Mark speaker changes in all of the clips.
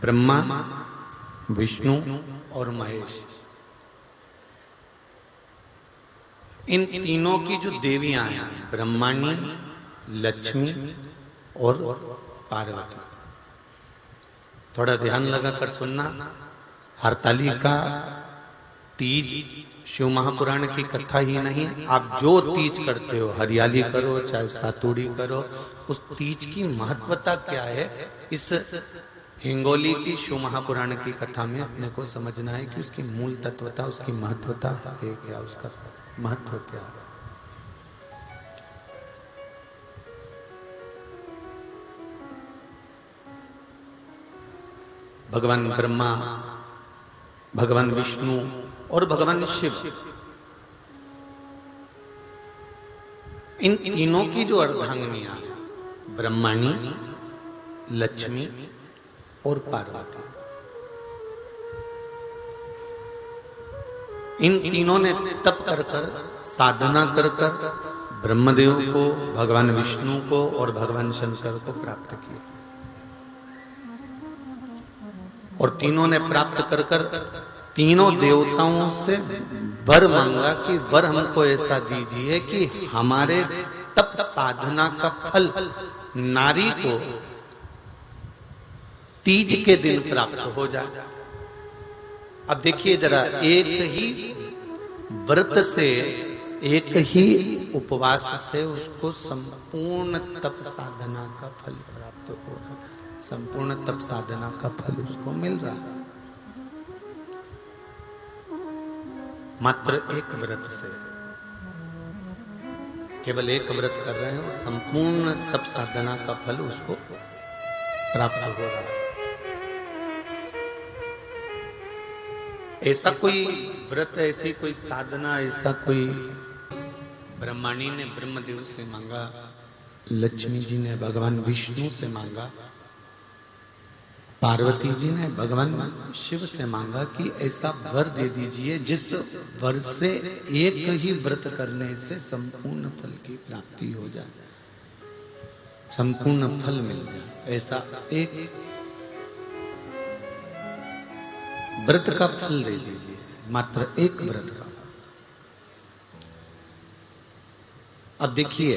Speaker 1: ब्रह्मा, विष्णु और महेश, इन तीनों की जो देवियां हैं, ब्रह्माणी, लक्ष्मी और पार्वती। थोड़ा ध्यान लगाकर सुनना। हरतालिका तीज शिव महापुराण की कथा ही नहीं, आप जो तीज करते हो, हरियाली करो चाहे सातुड़ी करो, उस तीज की महत्वता क्या है, इस हिंगोली की शिव महापुराण की कथा में अपने को समझना है कि उसकी मूल तत्वता, उसकी महत्वता है क्या, उसका महत्व क्या है। भगवान ब्रह्मा, भगवान विष्णु और भगवान शिव, इन तीनों की जो अर्धांगिनियां, ब्रह्माणी, लक्ष्मी और पार्वती, इन तीनों ने तप कर कर, साधना कर कर ब्रह्मदेव को, भगवान विष्णु को और भगवान शंकर को प्राप्त किया। और तीनों ने प्राप्त कर कर तीनों देवताओं से वर मांगा कि वर हमको ऐसा दीजिए कि हमारे तप साधना का फल नारी को तीज के दिन प्राप्त हो जाए। अब देखिए जरा, एक ही व्रत से, एक ही उपवास से उसको संपूर्ण तप साधना का फल प्राप्त हो रहा है, संपूर्ण तप साधना का फल उसको मिल रहा है, मात्र एक व्रत से। केवल एक व्रत कर रहे हैं और संपूर्ण तप साधना का फल उसको प्राप्त हो रहा है। ऐसा कोई व्रत, ऐसी कोई साधना, ऐसा कोई, ब्रह्माणी ने ब्रह्मदेव से मांगा, लक्ष्मी जी ने भगवान विष्णु से मांगा, पार्वती जी ने भगवान शिव से मांगा कि ऐसा वर दे दीजिए जिस वर से एक ही व्रत करने से संपूर्ण फल की प्राप्ति हो जाए, संपूर्ण फल मिल जाए। ऐसा एक व्रत का फल दे दीजिए, मात्र एक व्रत का। अब देखिए,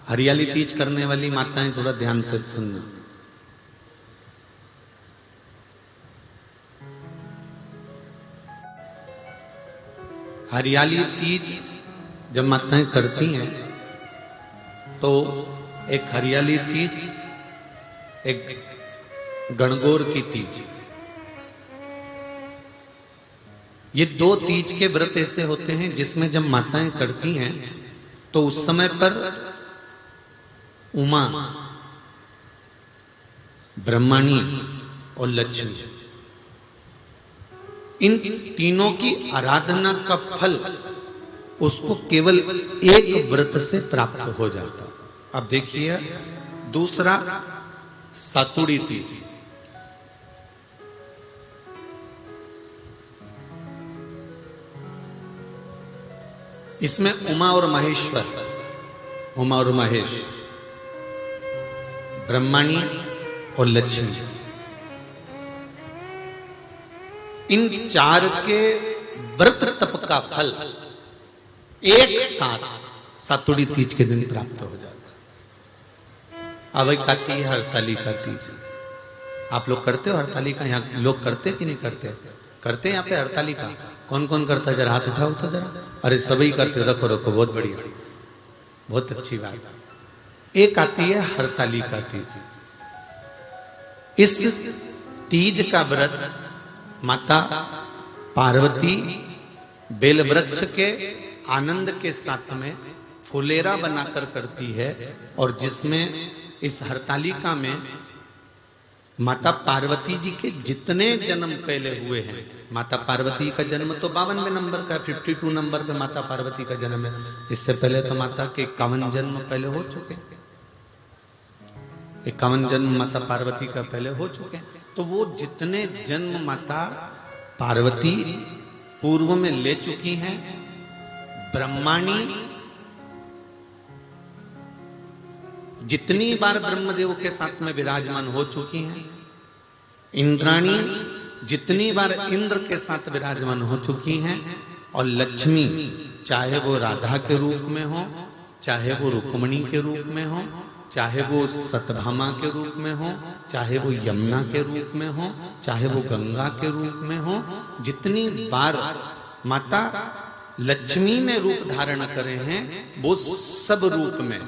Speaker 1: हरियाली तीज करने वाली माताएं थोड़ा ध्यान से सुनना। हरियाली तीज जब माताएं करती हैं तो एक हरियाली तीज, एक गणगौर की तीज, ये दो तीज के व्रत ऐसे होते हैं जिसमें जब माताएं करती हैं तो उस समय पर उमा, ब्रह्माणी और लक्ष्मी, इन तीनों की आराधना का फल उसको केवल एक व्रत से प्राप्त हो जाता। अब देखिए दूसरा, सातुड़ी तीज। इसमें उमा और महेश्वर, उमा और महेश, ब्रह्माणी और लक्ष्मी, इन चार के व्रत तप का फल एक साथ सातुड़ी तीज के दिन प्राप्त हो जाता। अब एक आती है हरतालिका तीज। आप लोग करते हो हरतालिका? यहाँ लोग करते कि नहीं करते? करते हैं यहाँ पे हरतालिका? कौन कौन करता है? जरा हाथ उठाओ तो जरा। अरे सभी करते हो, रखो रखो, बहुत बढ़िया, बहुत अच्छी बात। एक आती है हरतालिका तीज। इस तीज का व्रत माता पार्वती बेल वृक्ष के आनंद के साथ में फुलेरा बनाकर करती है, और जिसमें इस हरतालिका में माता पार्वती जी के जितने जन्म पहले हुए हैं, माता पार्वती का जन्म तो 52वें नंबर का, 52 नंबर पे माता पार्वती का जन्म है। इससे पहले तो माता के 51 जन्म पहले हो चुके, 51 जन्म माता पार्वती का पहले हो चुके। तो वो जितने जन्म माता पार्वती पूर्व में ले चुकी हैं, ब्रह्माणी जितनी बार ब्रह्मदेव के साथ में विराजमान हो चुकी हैं, इंद्राणी जितनी बार इंद्र के साथ विराजमान हो चुकी हैं, और लक्ष्मी चाहे वो राधा के रूप में हो, चाहे वो रुक्मिणी के रूप में हो, चाहे वो सत्यभामा के रूप में हो, चाहे वो यमुना के रूप में हो, चाहे वो गंगा के रूप में हो, जितनी बार माता लक्ष्मी ने रूप धारण करे हैं वो सब रूप में,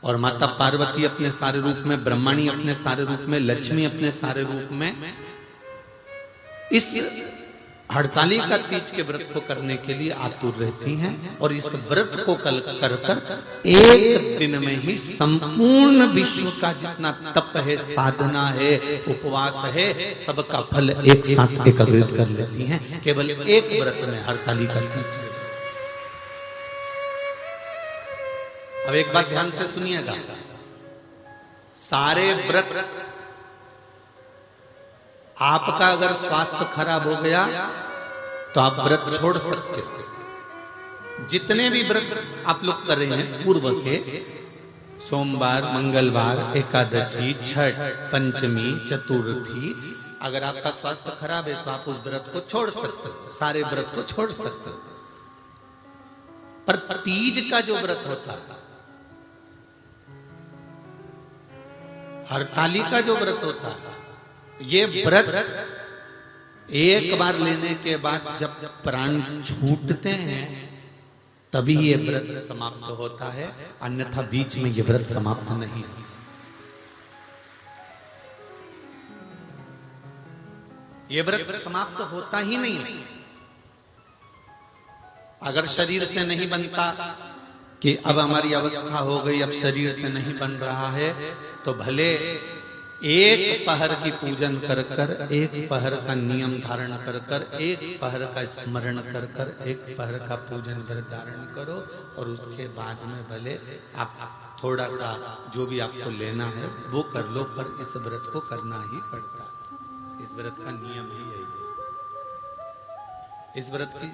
Speaker 1: और माता पार्वती अपने सारे रूप में, ब्रह्माणी अपने सारे रूप में, लक्ष्मी अपने सारे रूप में इस हड़तालिका तीज के व्रत को करने के लिए आतुर रहती हैं। और इस व्रत को कल कर कर एक दिन में ही संपूर्ण विश्व का जितना तप है, साधना है, उपवास है, सबका फल एक साथ एकत्रित कर लेती हैं केवल एक व्रत में, हड़तालिका तीज। अब एक बात ध्यान से सुनिएगा, सारे व्रत आपका अगर स्वास्थ्य खराब हो गया तो आप व्रत छोड़ सकते हो। जितने भी व्रत आप लोग कर रहे हैं पूर्व के, सोमवार, मंगलवार, एकादशी, छठ, पंचमी, चतुर्थी, अगर आपका स्वास्थ्य खराब है तो आप उस व्रत को छोड़ सकते हो, सारे व्रत को छोड़ सकते हो। पर तीज का जो व्रत होता है, हरतालिका जो व्रत होता है, ये व्रत एक बार लेने के बाद जब प्राण छूटते हैं तभी ये व्रत समाप्त होता है, अन्यथा बीच में ये व्रत समाप्त नहीं। ये व्रत समाप्त होता ही नहीं। अगर शरीर से नहीं बनता कि अब हमारी अवस्था हो गई, अब शरीर से नहीं बन रहा है, तो भले एक पहर की पूजन कर कर, एक पहर का नियम धारण कर कर, एक पहर का स्मरण कर कर, एक पहर का पूजन कर धारण करो, और उसके बाद में भले आप थोड़ा सा जो भी आपको लेना है वो कर लो, पर इस व्रत को करना ही पड़ता है। इस व्रत का नियम ही यही है। इस व्रत की